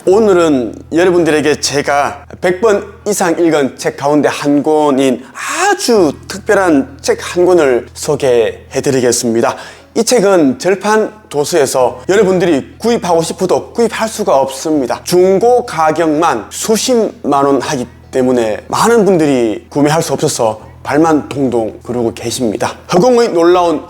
오늘은 여러분들에게 제가 100번 이상 읽은 책 가운데 한 권인 아주 특별한 책 한 권을 소개해 드리겠습니다. 이 책은 절판 도서에서 여러분들이 구입하고 싶어도 구입할 수가 없습니다. 중고 가격만 수십만 원 하기 때문에 많은 분들이 구매할 수 없어서 발만 동동 구르고 계십니다. 허공의 놀라운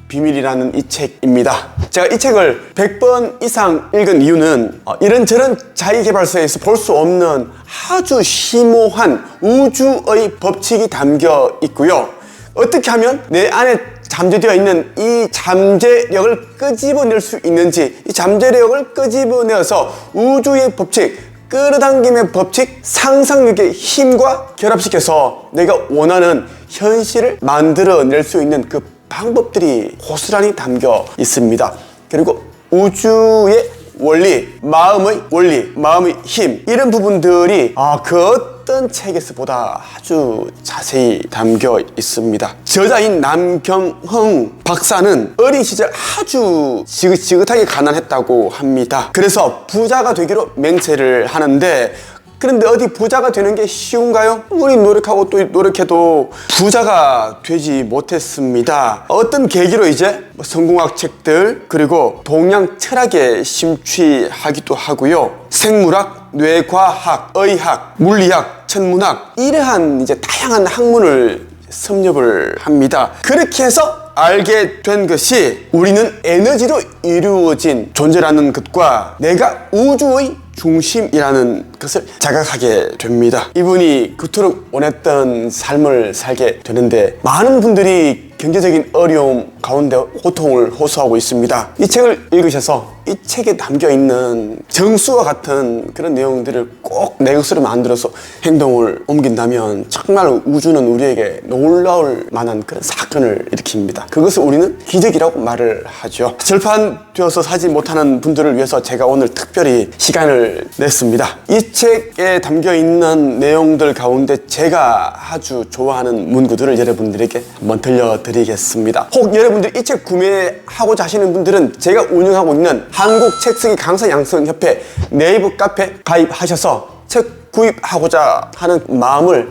비밀이라는 이 책입니다. 제가 이 책을 100번 이상 읽은 이유는 이런저런 자기계발서에서 볼 수 없는 아주 심오한 우주의 법칙이 담겨 있고요. 어떻게 하면 내 안에 잠재되어 있는 이 잠재력을 끄집어낼 수 있는지, 이 잠재력을 끄집어내어서 우주의 법칙, 끌어당김의 법칙, 상상력의 힘과 결합시켜서 내가 원하는 현실을 만들어낼 수 있는 그 방법들이 고스란히 담겨 있습니다. 그리고 우주의 원리, 마음의 힘, 이런 부분들이 그 어떤 책에서보다 아주 자세히 담겨 있습니다. 저자인 남경흥 박사는 어린 시절 아주 지긋지긋하게 가난했다고 합니다. 그래서 부자가 되기로 맹세를 하는데, 그런데 어디 부자가 되는 게 쉬운가요? 우리 노력하고 또 노력해도 부자가 되지 못했습니다. 어떤 계기로 이제 성공학 책들, 그리고 동양 철학에 심취하기도 하고요. 생물학, 뇌과학, 의학, 물리학, 천문학, 이러한 이제 다양한 학문을 섭렵을 합니다. 그렇게 해서 알게 된 것이 우리는 에너지로 이루어진 존재라는 것과 내가 우주의 중심이라는 것을 자각하게 됩니다. 이분이 그토록 원했던 삶을 살게 되는데 많은 분들이 경제적인 어려움 가운데 고통을 호소하고 있습니다. 이 책을 읽으셔서 이 책에 담겨있는 정수와 같은 그런 내용들을 꼭 내 것으로 만들어서 행동을 옮긴다면 정말 우주는 우리에게 놀라울 만한 그런 사건을 일으킵니다. 그것을 우리는 기적이라고 말을 하죠. 절판되어서 사지 못하는 분들을 위해서 제가 오늘 특별히 시간을 냈습니다. 이 책에 담겨있는 내용들 가운데 제가 아주 좋아하는 문구들을 여러분들에게 한번 들려드리겠습니다. 혹 여러분들이 이 책 구매하고자 하시는 분들은 제가 운영하고 있는 한국책쓰기 강사 양성협회 네이버 카페 가입하셔서 책 구입하고자 하는 마음을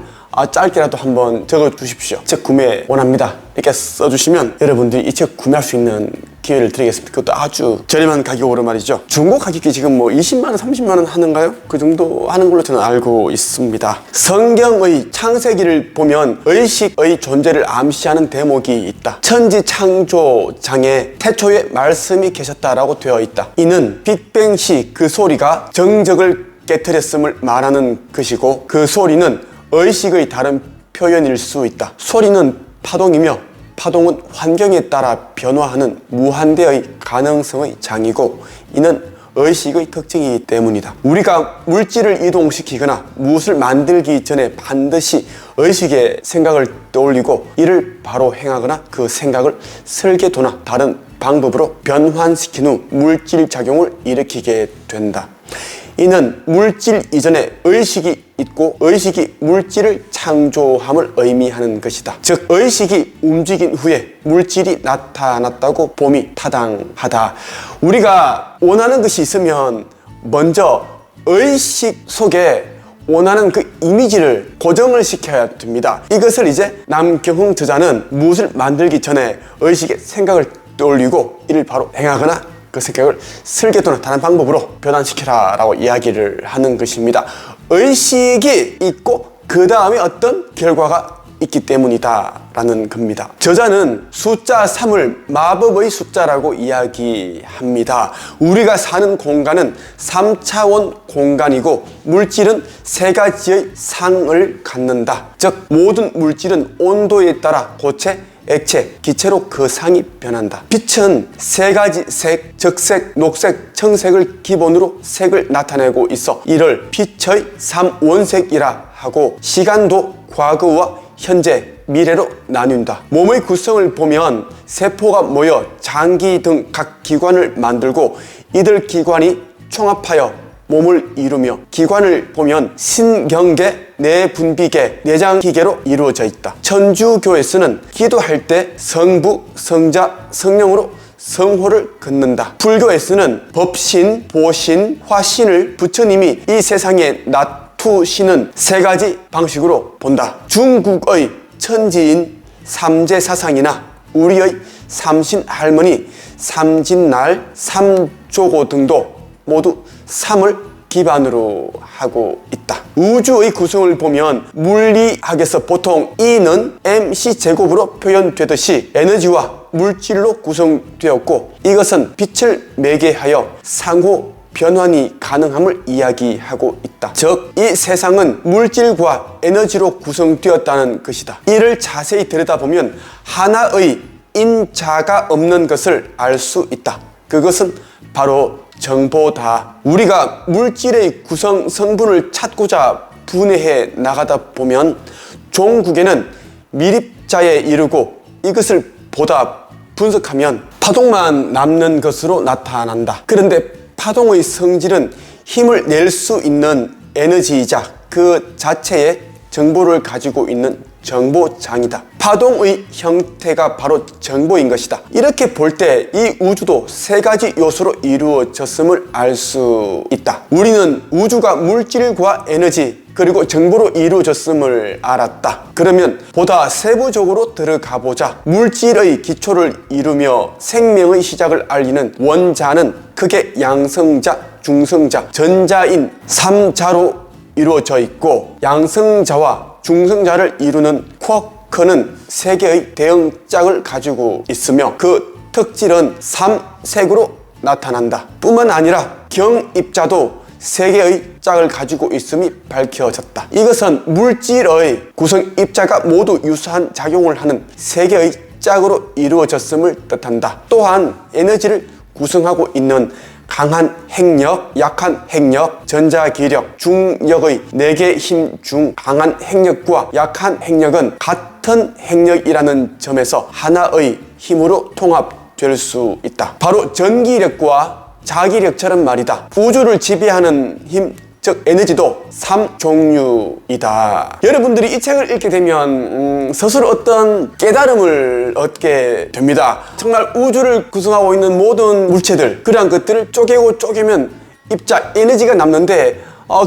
짧게라도 한번 적어 주십시오. 책 구매 원합니다, 이렇게 써주시면 여러분들이 이 책 구매할 수 있는 기회를 드리겠습니다. 그것도 아주 저렴한 가격으로 말이죠. 중고 가격이 지금 20만원, 30만원 하는가요? 그 정도 하는 걸로 저는 알고 있습니다. 성경의 창세기를 보면 의식의 존재를 암시하는 대목이 있다. 천지창조장에 태초에 말씀이 계셨다라고 되어 있다. 이는 빅뱅 시 그 소리가 정적을 깨트렸음을 말하는 것이고, 그 소리는 의식의 다른 표현일 수 있다. 소리는 파동이며 파동은 환경에 따라 변화하는 무한대의 가능성의 장이고, 이는 의식의 특징이기 때문이다. 우리가 물질을 이동시키거나 무엇을 만들기 전에 반드시 의식의 생각을 떠올리고 이를 바로 행하거나 그 생각을 설계도나 다른 방법으로 변환시킨 후 물질 작용을 일으키게 된다. 이는 물질 이전에 의식이 있고 의식이 물질을 창조함을 의미하는 것이다. 즉 의식이 움직인 후에 물질이 나타났다고 봄이 타당하다. 우리가 원하는 것이 있으면 먼저 의식 속에 원하는 그 이미지를 고정을 시켜야 됩니다. 이것을 이제 남경흥 저자는 무엇을 만들기 전에 의식의 생각을 떠올리고 이를 바로 행하거나 그 생각을 설계도나 다른 방법으로 변환시켜라 라고 이야기를 하는 것입니다. 의식이 있고 그 다음에 어떤 결과가 있기 때문이다 라는 겁니다. 저자는 숫자 3을 마법의 숫자라고 이야기합니다. 우리가 사는 공간은 3차원 공간이고 물질은 3가지의 상을 갖는다. 즉 모든 물질은 온도에 따라 고체, 액체, 기체로 그 상이 변한다. 빛은 3가지 색, 적색, 녹색, 청색을 기본으로 색을 나타내고 있어 이를 빛의 3원색이라 하고, 시간도 과거와 현재, 미래로 나뉜다. 몸의 구성을 보면 세포가 모여 장기 등 각 기관을 만들고 이들 기관이 총합하여 몸을 이루며, 기관을 보면 신경계, 내분비계, 내장기계로 이루어져 있다. 천주교에서는 기도할 때 성부, 성자, 성령으로 성호를 긋는다. 불교에서는 법신, 보신, 화신을 부처님이 이 세상에 놔두시는 세 가지 방식으로 본다. 중국의 천지인 삼재사상이나 우리의 삼신할머니, 삼진날, 삼조고 등도 모두 삼을 기반으로 하고 있다. 우주의 구성을 보면 물리학에서 보통 E는 mc제곱으로 표현되듯이 에너지와 물질로 구성되었고, 이것은 빛을 매개하여 상호 변환이 가능함을 이야기하고 있다. 즉, 이 세상은 물질과 에너지로 구성되었다는 것이다. 이를 자세히 들여다보면 하나의 인자가 없는 것을 알 수 있다. 그것은 바로 정보다. 우리가 물질의 구성 성분을 찾고자 분해해 나가다 보면 종국에는 미립자에 이르고, 이것을 보다 분석하면 파동만 남는 것으로 나타난다. 그런데 파동의 성질은 힘을 낼 수 있는 에너지이자 그 자체의 정보를 가지고 있는 정보장이다. 파동의 형태가 바로 정보인 것이다. 이렇게 볼 때 이 우주도 세 가지 요소로 이루어졌음을 알 수 있다. 우리는 우주가 물질과 에너지 그리고 정보로 이루어졌음을 알았다. 그러면 보다 세부적으로 들어가 보자. 물질의 기초를 이루며 생명의 시작을 알리는 원자는 크게 양성자, 중성자, 전자인 3자로 이루어져 있고, 양성자와 중성자를 이루는 쿼크는 세 개의 대형 짝을 가지고 있으며 그 특질은 3색으로 나타난다. 뿐만 아니라 경입자도 세 개의 짝을 가지고 있음이 밝혀졌다. 이것은 물질의 구성 입자가 모두 유사한 작용을 하는 세 개의 짝으로 이루어졌음을 뜻한다. 또한 에너지를 구성하고 있는 강한 핵력, 약한 핵력, 전자기력, 중력의 4개 힘 중 강한 핵력과 약한 핵력은 같은 핵력이라는 점에서 하나의 힘으로 통합될 수 있다. 바로 전기력과 자기력처럼 말이다. 우주를 지배하는 힘, 즉 에너지도 3종류이다. 여러분들이 이 책을 읽게 되면 스스로 어떤 깨달음을 얻게 됩니다. 정말 우주를 구성하고 있는 모든 물체들, 그러한 것들을 쪼개면 입자, 에너지가 남는데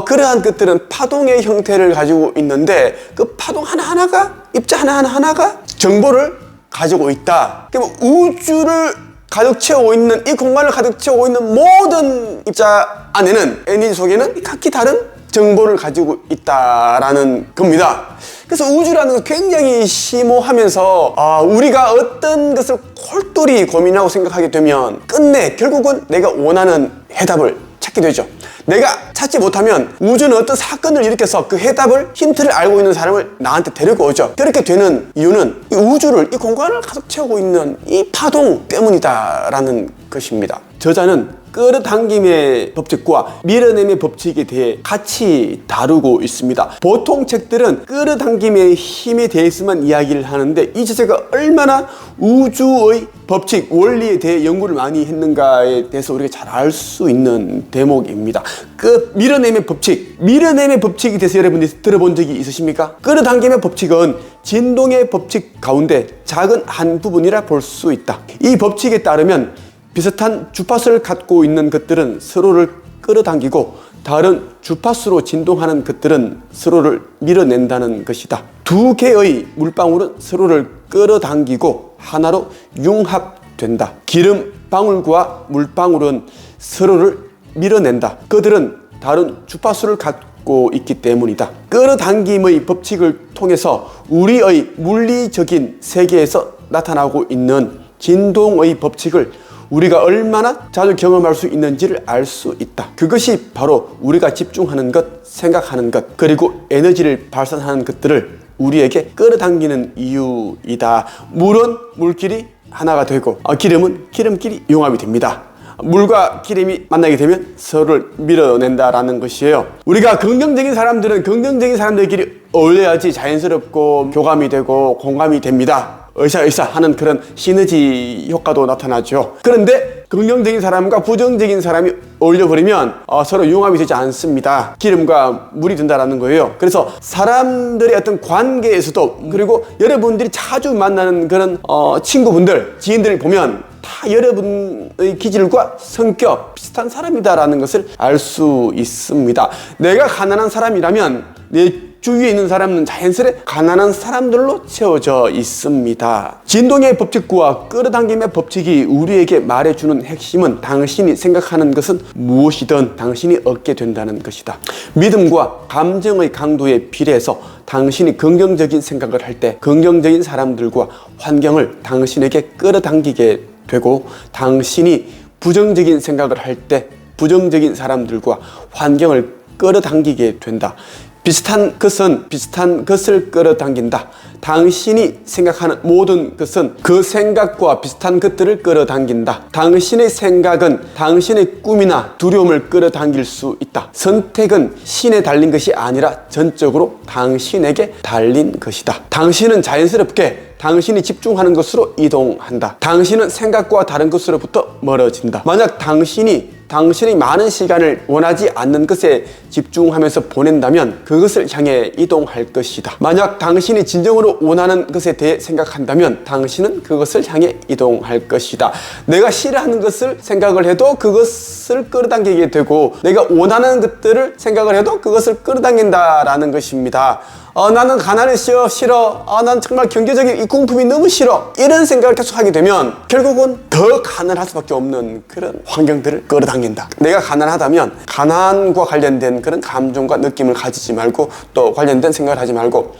그러한 것들은 파동의 형태를 가지고 있는데 그 파동 하나하나가, 입자 하나하나가 정보를 가지고 있다. 그러니까 우주를 가득 채우고 있는, 이 공간을 가득 채우고 있는 모든 입자 안에는, 에너지 속에는 각기 다른 정보를 가지고 있다라는 겁니다. 그래서 우주라는 건 굉장히 심오하면서 우리가 어떤 것을 골똘히 고민하고 생각하게 되면 끝내 결국은 내가 원하는 해답을 찾게 되죠. 내가 찾지 못하면 우주는 어떤 사건을 일으켜서 그 해답을, 힌트를 알고 있는 사람을 나한테 데리고 오죠. 그렇게 되는 이유는 이 우주를, 이 공간을 가득 채우고 있는 이 파동 때문이다라는 것입니다. 저자는 끌어당김의 법칙과 밀어냄의 법칙에 대해 같이 다루고 있습니다. 보통 책들은 끌어당김의 힘에 대해서만 이야기를 하는데 이 저자가 얼마나 우주의 법칙, 원리에 대해 연구를 많이 했는가에 대해서 우리가 잘 알 수 있는 대목입니다. 그 밀어냄의 법칙, 밀어냄의 법칙에 대해서 여러분들이 들어본 적이 있으십니까? 끌어당김의 법칙은 진동의 법칙 가운데 작은 한 부분이라 볼 수 있다. 이 법칙에 따르면 비슷한 주파수를 갖고 있는 것들은 서로를 끌어당기고 다른 주파수로 진동하는 것들은 서로를 밀어낸다는 것이다. 두 개의 물방울은 서로를 끌어당기고 하나로 융합된다. 기름 방울과 물방울은 서로를 밀어낸다. 그들은 다른 주파수를 갖고 있기 때문이다. 끌어당김의 법칙을 통해서 우리의 물리적인 세계에서 나타나고 있는 진동의 법칙을 우리가 얼마나 자주 경험할 수 있는지를 알 수 있다. 그것이 바로 우리가 집중하는 것, 생각하는 것, 그리고 에너지를 발산하는 것들을 우리에게 끌어당기는 이유이다. 물은 물끼리 하나가 되고 기름은 기름끼리 융합이 됩니다. 물과 기름이 만나게 되면 서로를 밀어낸다라는 것이에요. 우리가 긍정적인 사람들은 긍정적인 사람들끼리 어울려야지 자연스럽고 교감이 되고 공감이 됩니다. 으쌰으쌰 하는 그런 시너지 효과도 나타나죠. 그런데 긍정적인 사람과 부정적인 사람이 어울려버리면 서로 융합이 되지 않습니다. 기름과 물이 된다라는 거예요. 그래서 사람들의 어떤 관계에서도, 그리고 여러분들이 자주 만나는 그런 친구분들, 지인들을 보면 다 여러분의 기질과 성격 비슷한 사람이다라는 것을 알 수 있습니다. 내가 가난한 사람이라면 내 주위에 있는 사람은 자연스레 가난한 사람들로 채워져 있습니다. 진동의 법칙과 끌어당김의 법칙이 우리에게 말해주는 핵심은 당신이 생각하는 것은 무엇이든 당신이 얻게 된다는 것이다. 믿음과 감정의 강도에 비례해서 당신이 긍정적인 생각을 할 때 긍정적인 사람들과 환경을 당신에게 끌어당기게 되고, 당신이 부정적인 생각을 할 때 부정적인 사람들과 환경을 끌어당기게 된다. 비슷한 것은 비슷한 것을 끌어당긴다. 당신이 생각하는 모든 것은 그 생각과 비슷한 것들을 끌어당긴다. 당신의 생각은 당신의 꿈이나 두려움을 끌어당길 수 있다. 선택은 신에 달린 것이 아니라 전적으로 당신에게 달린 것이다. 당신은 자연스럽게 당신이 집중하는 것으로 이동한다. 당신은 생각과 다른 것으로부터 멀어진다. 만약 당신이 많은 시간을 원하지 않는 것에 집중하면서 보낸다면 그것을 향해 이동할 것이다. 만약 당신이 진정으로 원하는 것에 대해 생각한다면 당신은 그것을 향해 이동할 것이다. 내가 싫어하는 것을 생각을 해도 그것을 끌어당기게 되고, 내가 원하는 것들을 생각을 해도 그것을 끌어당긴다라는 것입니다. 나는 가난이 싫어. 난 정말 경제적인 이 궁핍이 너무 싫어. 이런 생각을 계속 하게 되면 결국은 더 가난할 수밖에 없는 그런 환경들을 끌어당긴다. 내가 가난하다면 가난과 관련된 그런 감정과 느낌을 가지지 말고, 또 관련된 생각을 하지 말고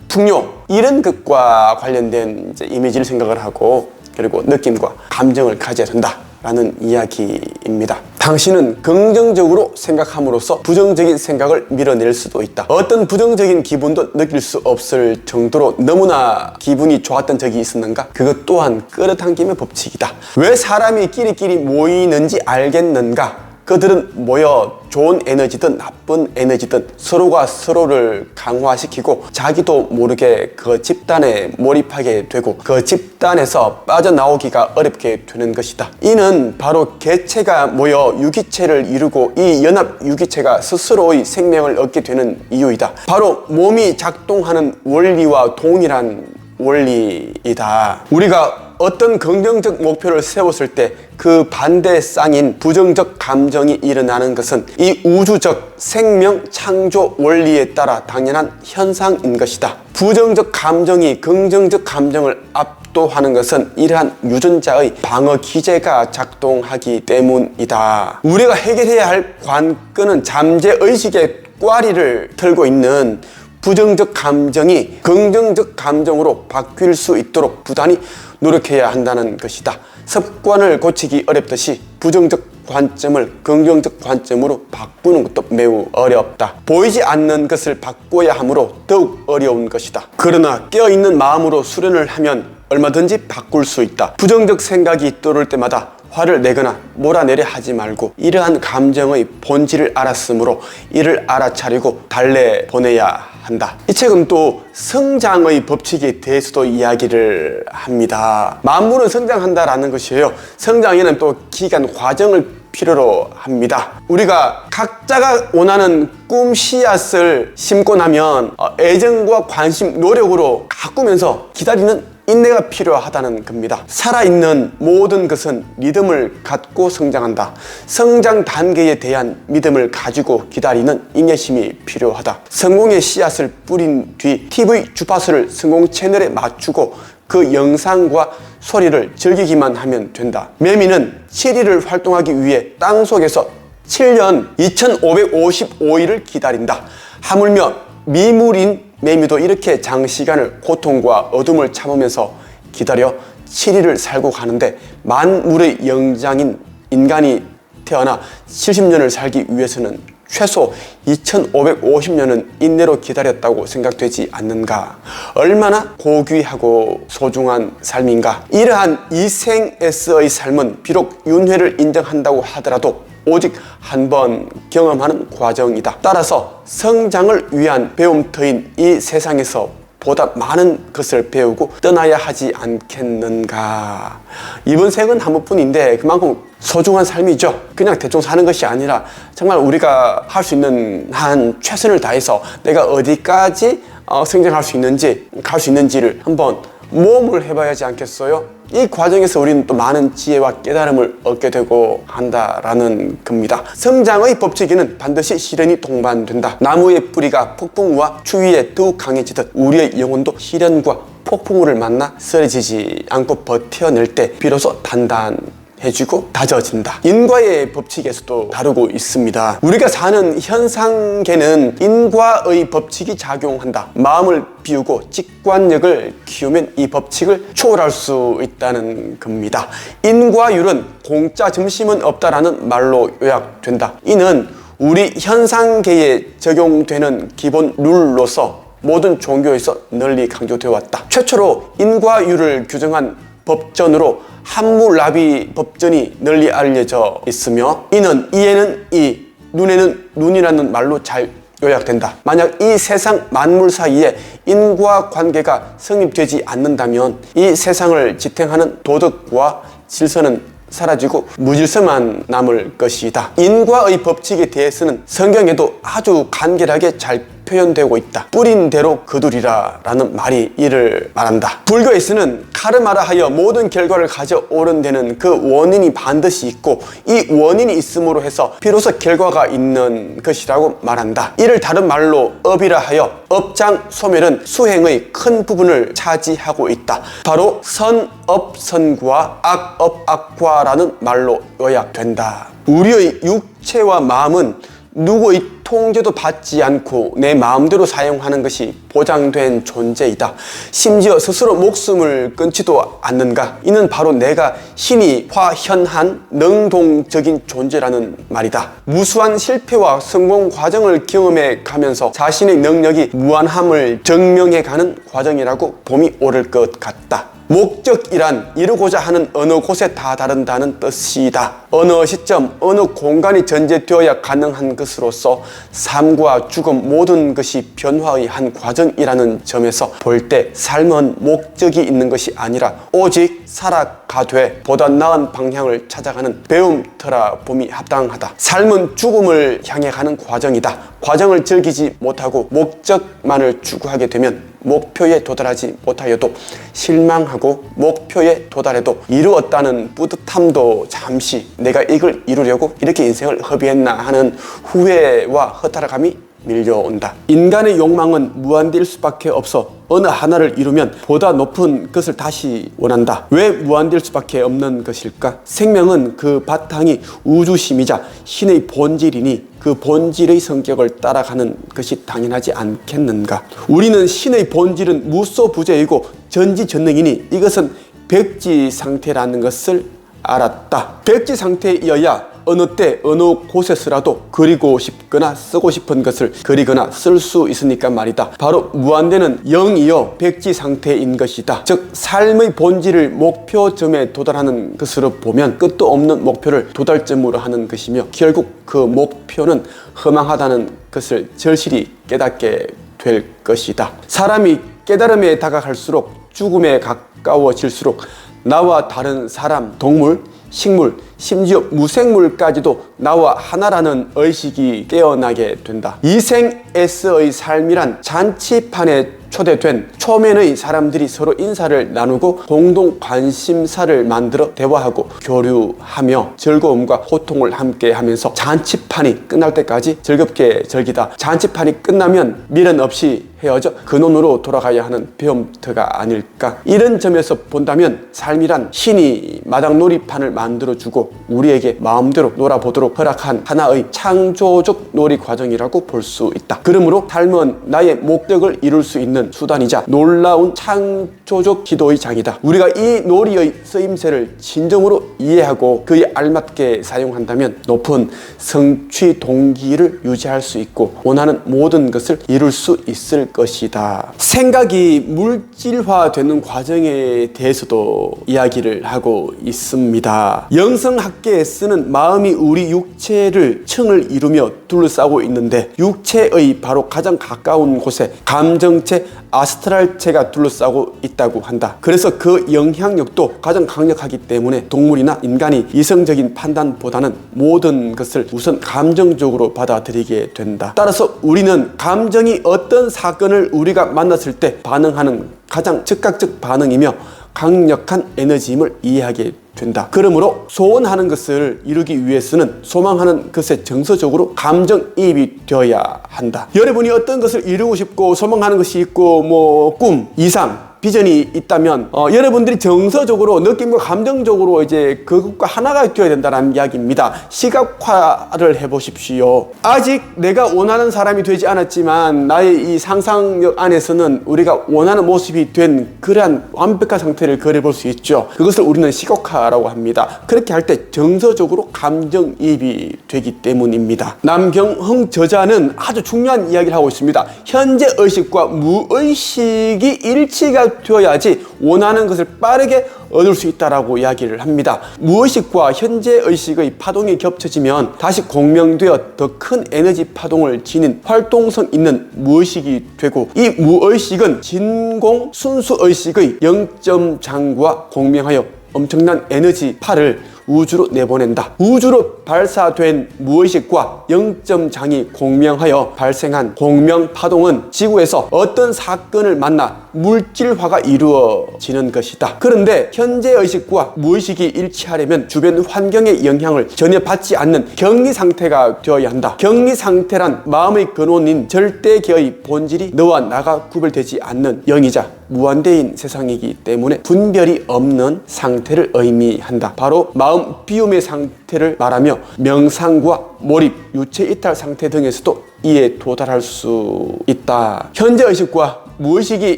풍요 이런 것과 관련된 이미지를 생각을 하고, 그리고 느낌과 감정을 가져야 된다라는 이야기입니다. 당신은 긍정적으로 생각함으로써 부정적인 생각을 밀어낼 수도 있다. 어떤 부정적인 기분도 느낄 수 없을 정도로 너무나 기분이 좋았던 적이 있었는가? 그것 또한 끌어당김의 법칙이다. 왜 사람이 끼리끼리 모이는지 알겠는가? 그들은 모여 좋은 에너지든 나쁜 에너지든 서로가 서로를 강화시키고 자기도 모르게 그 집단에 몰입하게 되고 그 집단에서 빠져나오기가 어렵게 되는 것이다. 이는 바로 개체가 모여 유기체를 이루고 이 연합 유기체가 스스로의 생명을 얻게 되는 이유이다. 바로 몸이 작동하는 원리와 동일한 원리이다. 우리가 어떤 긍정적 목표를 세웠을 때 그 반대 쌍인 부정적 감정이 일어나는 것은 이 우주적 생명 창조 원리에 따라 당연한 현상인 것이다. 부정적 감정이 긍정적 감정을 압도하는 것은 이러한 유전자의 방어 기제가 작동하기 때문이다. 우리가 해결해야 할 관건은 잠재의식의 꽈리를 틀고 있는 부정적 감정이 긍정적 감정으로 바뀔 수 있도록 부단히 노력해야 한다는 것이다. 습관을 고치기 어렵듯이 부정적 관점을 긍정적 관점으로 바꾸는 것도 매우 어렵다. 보이지 않는 것을 바꿔야 하므로 더욱 어려운 것이다. 그러나 깨어있는 마음으로 수련을 하면 얼마든지 바꿀 수 있다. 부정적 생각이 떠오를 때마다 화를 내거나 몰아내려 하지 말고 이러한 감정의 본질을 알았으므로 이를 알아차리고 달래보내야 한다. 이 책은 또 성장의 법칙에 대해서도 이야기를 합니다. 만물은 성장한다라는 것이에요. 성장에는 또 기간, 과정을 필요로 합니다. 우리가 각자가 원하는 꿈 씨앗을 심고 나면 애정과 관심, 노력으로 가꾸면서 기다리는 인내가 필요하다는 겁니다. 살아있는 모든 것은 리듬을 갖고 성장한다. 성장 단계에 대한 믿음을 가지고 기다리는 인내심이 필요하다. 성공의 씨앗을 뿌린 뒤 TV 주파수를 성공 채널에 맞추고 그 영상과 소리를 즐기기만 하면 된다. 매미는 7일을 활동하기 위해 땅속에서 7년 2555일을 기다린다. 하물며 미물인 매미도 이렇게 장시간을 고통과 어둠을 참으면서 기다려 7일을 살고 가는데, 만물의 영장인 인간이 태어나 70년을 살기 위해서는 최소 2550년은 인내로 기다렸다고 생각되지 않는가? 얼마나 고귀하고 소중한 삶인가? 이러한 이생에서의 삶은 비록 윤회를 인정한다고 하더라도 오직 한 번 경험하는 과정이다. 따라서 성장을 위한 배움터인 이 세상에서 보다 많은 것을 배우고 떠나야 하지 않겠는가. 이번 생은 한 번뿐인데 그만큼 소중한 삶이죠. 그냥 대충 사는 것이 아니라 정말 우리가 할 수 있는 한 최선을 다해서 내가 어디까지 성장할 수 있는지, 갈 수 있는지를 한번 모험을 해봐야 하지 않겠어요? 이 과정에서 우리는 또 많은 지혜와 깨달음을 얻게 되고 한다라는 겁니다. 성장의 법칙에는 반드시 시련이 동반된다. 나무의 뿌리가 폭풍우와 추위에 더욱 강해지듯 우리의 영혼도 시련과 폭풍우를 만나 쓰러지지 않고 버텨낼 때 비로소 단단해지고 다져진다. 인과의 법칙에서도 다루고 있습니다. 우리가 사는 현상계는 인과의 법칙이 작용한다. 마음을 비우고 직관력을 키우면 이 법칙을 초월할 수 있다는 겁니다. 인과율은 공짜 점심은 없다라는 말로 요약된다. 이는 우리 현상계에 적용되는 기본 룰로서 모든 종교에서 널리 강조되어 왔다. 최초로 인과율을 규정한 법전으로 함무라비 법전이 널리 알려져 있으며 이는 이에는 이, 눈에는 눈이라는 말로 잘 요약된다. 만약 이 세상 만물 사이에 인과관계가 성립되지 않는다면 이 세상을 지탱하는 도덕과 질서는 사라지고 무질서만 남을 것이다. 인과의 법칙에 대해서는 성경에도 아주 간결하게 잘 표현되고 있다. 뿌린 대로 거두리라 라는 말이 이를 말한다. 불교에서는 카르마라 하여 모든 결과를 가져오는 데는 그 원인이 반드시 있고 이 원인이 있음으로 해서 비로소 결과가 있는 것이라고 말한다. 이를 다른 말로 업이라 하여 업장 소멸은 수행의 큰 부분을 차지하고 있다. 바로 선업 선과 악업 악과라는 말로 요약된다. 우리의 육체와 마음은 누구의 통제도 받지 않고 내 마음대로 사용하는 것이 보장된 존재이다. 심지어 스스로 목숨을 끊지도 않는가? 이는 바로 내가 신이 화현한 능동적인 존재라는 말이다. 무수한 실패와 성공 과정을 경험해 가면서 자신의 능력이 무한함을 증명해가는 과정이라고 봄이 오를 것 같다. 목적이란 이루고자 하는 어느 곳에 다 다른다는 뜻이다. 어느 시점, 어느 공간이 전제되어야 가능한 것으로서 삶과 죽음 모든 것이 변화의 한 과정이라는 점에서 볼 때 삶은 목적이 있는 것이 아니라 오직 살아가되 보다 나은 방향을 찾아가는 배움터라 봄이 합당하다. 삶은 죽음을 향해 가는 과정이다. 과정을 즐기지 못하고 목적만을 추구하게 되면 목표에 도달하지 못하여도 실망하고 목표에 도달해도 이루었다는 뿌듯함도 잠시 내가 이걸 이루려고 이렇게 인생을 허비했나 하는 후회와 허탈함이 밀려온다. 인간의 욕망은 무한대일 수밖에 없어 어느 하나를 이루면 보다 높은 것을 다시 원한다. 왜 무한대일 수밖에 없는 것일까? 생명은 그 바탕이 우주심이자 신의 본질이니 그 본질의 성격을 따라가는 것이 당연하지 않겠는가? 우리는 신의 본질은 무소부재이고 전지전능이니 이것은 백지 상태라는 것을 알았다. 백지 상태이어야 어느 때 어느 곳에서라도 그리고 싶거나 쓰고 싶은 것을 그리거나 쓸 수 있으니까 말이다. 바로 무한대는 영이요 백지 상태인 것이다. 즉 삶의 본질을 목표점에 도달하는 것으로 보면 끝도 없는 목표를 도달점으로 하는 것이며 결국 그 목표는 허망하다는 것을 절실히 깨닫게 될 것이다. 사람이 깨달음에 다가갈수록 죽음에 가까워질수록 나와 다른 사람, 동물, 식물, 심지어 무생물까지도 나와 하나라는 의식이 깨어나게 된다. 이생에서의 삶이란 잔치판에 초대된 초면의 사람들이 서로 인사를 나누고 공동 관심사를 만들어 대화하고 교류하며 즐거움과 호통을 함께 하면서 잔치판이 끝날 때까지 즐겁게 즐기다 잔치판이 끝나면 미련 없이 헤어져 근원으로 돌아가야 하는 배움터가 아닐까. 이런 점에서 본다면 삶이란 신이 마당놀이판을 만들어주고 우리에게 마음대로 놀아보도록 허락한 하나의 창조적 놀이 과정이라고 볼 수 있다. 그러므로 삶은 나의 목적을 이룰 수 있는 수단이자 놀라운 창조적 기도의 장이다. 우리가 이 놀이의 쓰임새를 진정으로 이해하고 그에 알맞게 사용한다면 높은 성취 동기를 유지할 수 있고 원하는 모든 것을 이룰 수 있을 것이다. 생각이 물질화되는 과정에 대해서도 이야기를 하고 있습니다. 영성학계에 쓰는 마음이 우리 육체를 층을 이루며 둘러싸고 있는데 육체의 바로 가장 가까운 곳에 감정체, 아스트랄체가 둘러싸고 있다고 한다. 그래서 그 영향력도 가장 강력하기 때문에 동물이나 인간이 이성적인 판단보다는 모든 것을 우선 감정적으로 받아들이게 된다. 따라서 우리는 감정이 어떤 사건을 우리가 만났을 때 반응하는 가장 즉각적 반응이며 강력한 에너지임을 이해하게 된다. 그러므로 소원하는 것을 이루기 위해서는 소망하는 것에 정서적으로 감정이입이 되어야 한다. 여러분이 어떤 것을 이루고 싶고 소망하는 것이 있고 뭐 꿈, 이상, 비전이 있다면 여러분들이 정서적으로 느낌과 감정적으로 이제 그것과 하나가 되어야 된다는 이야기입니다. 시각화를 해보십시오. 아직 내가 원하는 사람이 되지 않았지만 나의 이 상상력 안에서는 우리가 원하는 모습이 된 그러한 완벽한 상태를 그려볼 수 있죠. 그것을 우리는 시각화라고 합니다. 그렇게 할 때 정서적으로 감정이입이 되기 때문입니다. 남경흥 저자는 아주 중요한 이야기를 하고 있습니다. 현재 의식과 무의식이 일치가 되어야지 원하는 것을 빠르게 얻을 수 있다라고 이야기를 합니다. 무의식과 현재 의식의 파동이 겹쳐지면 다시 공명되어 더 큰 에너지 파동을 지닌 활동성 있는 무의식이 되고, 이 무의식은 진공 순수의식의 0점장과 공명하여 엄청난 에너지파를 우주로 내보낸다. 우주로 발사된 무의식과 0점장이 공명하여 발생한 공명파동은 지구에서 어떤 사건을 만나 물질화가 이루어지는 것이다. 그런데 현재 의식과 무의식이 일치하려면 주변 환경의 영향을 전혀 받지 않는 격리 상태가 되어야 한다. 격리 상태란 마음의 근원인 절대계의 본질이 너와 나가 구별되지 않는 영이자 무한대인 세상이기 때문에 분별이 없는 상태를 의미한다. 바로 마음 비움의 상태를 말하며 명상과 몰입, 유체 이탈 상태 등에서도 이에 도달할 수 있다. 현재 의식과 무의식이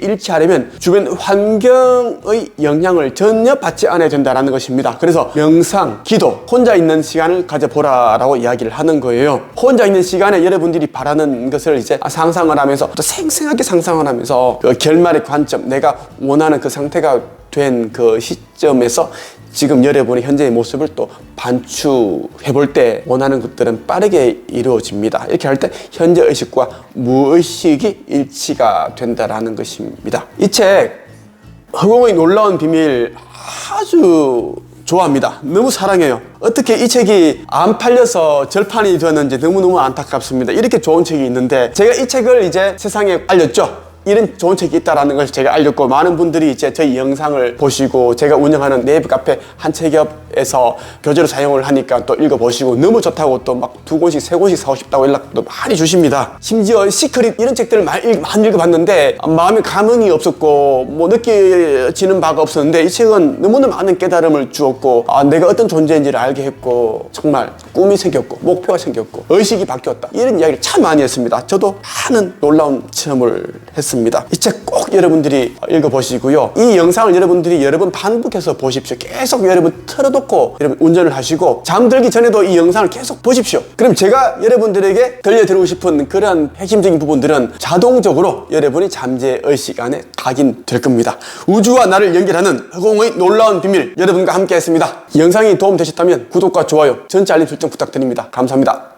일치하려면 주변 환경의 영향을 전혀 받지 않아야 된다는 것입니다. 그래서 명상, 기도, 혼자 있는 시간을 가져보라라고 이야기를 하는 거예요. 혼자 있는 시간에 여러분들이 바라는 것을 이제 상상을 하면서 또 생생하게 상상을 하면서 그 결말의 관점, 내가 원하는 그 상태가 된 그 시점에서 지금 여러분의 현재의 모습을 또 반추해 볼 때 원하는 것들은 빠르게 이루어집니다. 이렇게 할 때 현재 의식과 무의식이 일치가 된다라는 것입니다. 이 책 허공의 놀라운 비밀 아주 좋아합니다. 너무 사랑해요. 어떻게 이 책이 안 팔려서 절판이 되었는지 너무너무 안타깝습니다. 이렇게 좋은 책이 있는데 제가 이 책을 이제 세상에 알렸죠. 이런 좋은 책이 있다라는 걸 제가 알렸고, 많은 분들이 이제 저희 영상을 보시고 제가 운영하는 네이버 카페 한 책협에서 교재로 사용을 하니까 또 읽어보시고 너무 좋다고 또 막 2권씩 3권씩 사고 싶다고 연락도 많이 주십니다. 심지어 시크릿 이런 책들을 많이 읽어봤는데 마음에 감흥이 없었고 뭐 느껴지는 바가 없었는데, 이 책은 너무나 많은 깨달음을 주었고 내가 어떤 존재인지를 알게 했고 정말 꿈이 생겼고 목표가 생겼고 의식이 바뀌었다, 이런 이야기를 참 많이 했습니다. 저도 많은 놀라운 체험을 했습니다. 이 책 꼭 여러분들이 읽어보시고요. 이 영상을 여러분들이 여러 번 반복해서 보십시오. 계속 여러분 틀어놓고 여러분 운전을 하시고 잠들기 전에도 이 영상을 계속 보십시오. 그럼 제가 여러분들에게 들려드리고 싶은 그러한 핵심적인 부분들은 자동적으로 여러분이 잠재의식 안에 각인될 겁니다. 우주와 나를 연결하는 허공의 놀라운 비밀, 여러분과 함께 했습니다. 영상이 도움되셨다면 구독과 좋아요, 전체 알림 설정 부탁드립니다. 감사합니다.